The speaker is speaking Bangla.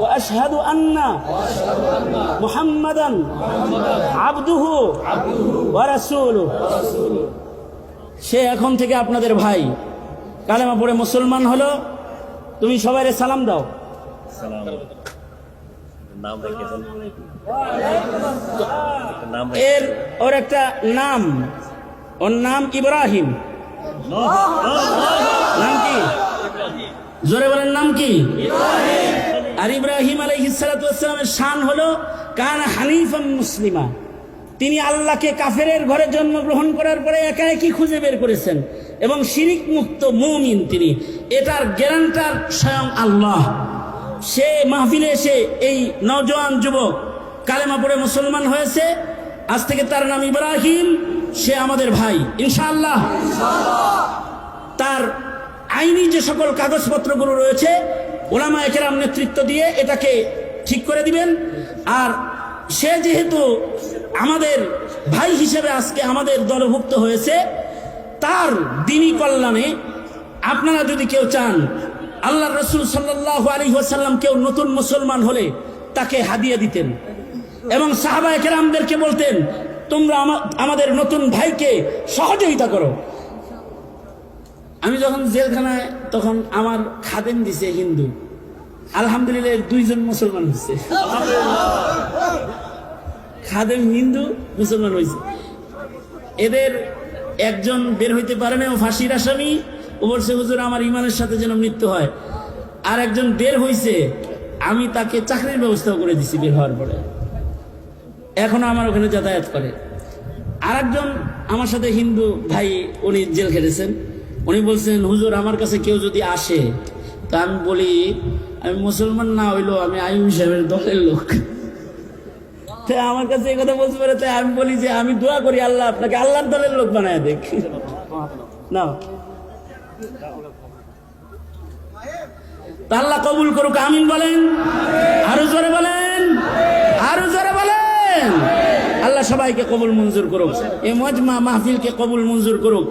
وأشهد أن محمدا عبده ورسوله। সে এখন থেকে আপনাদের ভাই, কালেমা পড়ে মুসলমান হলো। তুমি সবাইরে সালাম দাও। ওর একটা নাম, ওর নাম ইব্রাহিম। নাম কি? জোরে বলেন, নাম কি? আর ইব্রাহিম আলাইহিস সালাতু ওয়াস সালামের শান হলো কানা হানিফান মুসলিমা। তিনি আল্লাহকে কাফেরের ঘরে জন্মগ্রহণ করার পরে একা একই খুঁজে বের করেছেন এবং শিরিক মুক্ত মুমিন তিনি। এটার গ্যারান্টার স্বয়ং আল্লাহ। সে মাহফিলে এসে এই নওজোয়ান যুবক কালেমা পড়ে মুসলমান হয়েছে। আজ থেকে তার নাম ইব্রাহিম। সে আমাদের ভাই ইনশাআল্লাহ। তার আইনি যে সকল কাগজপত্রগুলো রয়েছে উলামায়ে কেরাম নেতৃত্ব দিয়ে এটাকে ঠিক করে দিবেন। আর সে যেহেতু আমাদের ভাই হিসেবে আজকে আমাদের দলভুক্ত হয়েছে, তার দ্বীনি কল্যাণে আপনারা যদি কেউ চান, আল্লাহ রাসূল সাল্লাল্লাহু আলাইহি ওয়াসাল্লাম কেউ নতুন মুসলমান হলে তাকে হাদিয়া দিতেন এবং সাহাবায়ে কেরামদেরকে বলতেন, তোমরা আমাদের নতুন ভাইকে সহযোগিতা করো। আমি যখন জেলখানায়, তখন আমার খাদেম দিছে হিন্দু, আলহামদুলিল্লাহ 2 জন মুসলমান হচ্ছে। খাদেম হিন্দু, মুসলমান হয়েছে। এদের একজন বের হইতে পারে না, ও ফাঁসির আসামি। ও বলছে, হুজুর আমার ইমানের সাথে যেন মৃত্যু হয়। আর একজন বের হইছে, আমি তাকে চাকরির ব্যবস্থাও করে দিছি বের হওয়ার পরে, এখনো আমার ওখানে যাতায়াত করে। আর একজন আমার সাথে হিন্দু ভাই, উনি জেল খেটেছেন। উনি বলছেন, হুজুর আমার কাছে কেউ যদি আসে, তা আমি বলি আমি মুসলমান না হইলো আমি আইয়ুব সাহেবের দলের লোক। তাই আমার কাছে এই কথা বলতে পারে, তাই আমি বলি যে আমি দোয়া করি আল্লাহ আপনাকে আল্লাহর দলের লোক বানায় দেখ। না, আল্লাহ কবুল করুক, আমিন বলেন। আরো জোরে বলেন, আরো জোরে বলেন। আল্লাহ সবাইকে কবুল মঞ্জুর করুক, এই মজমা মাহফিলকে কবুল মঞ্জুর করুক।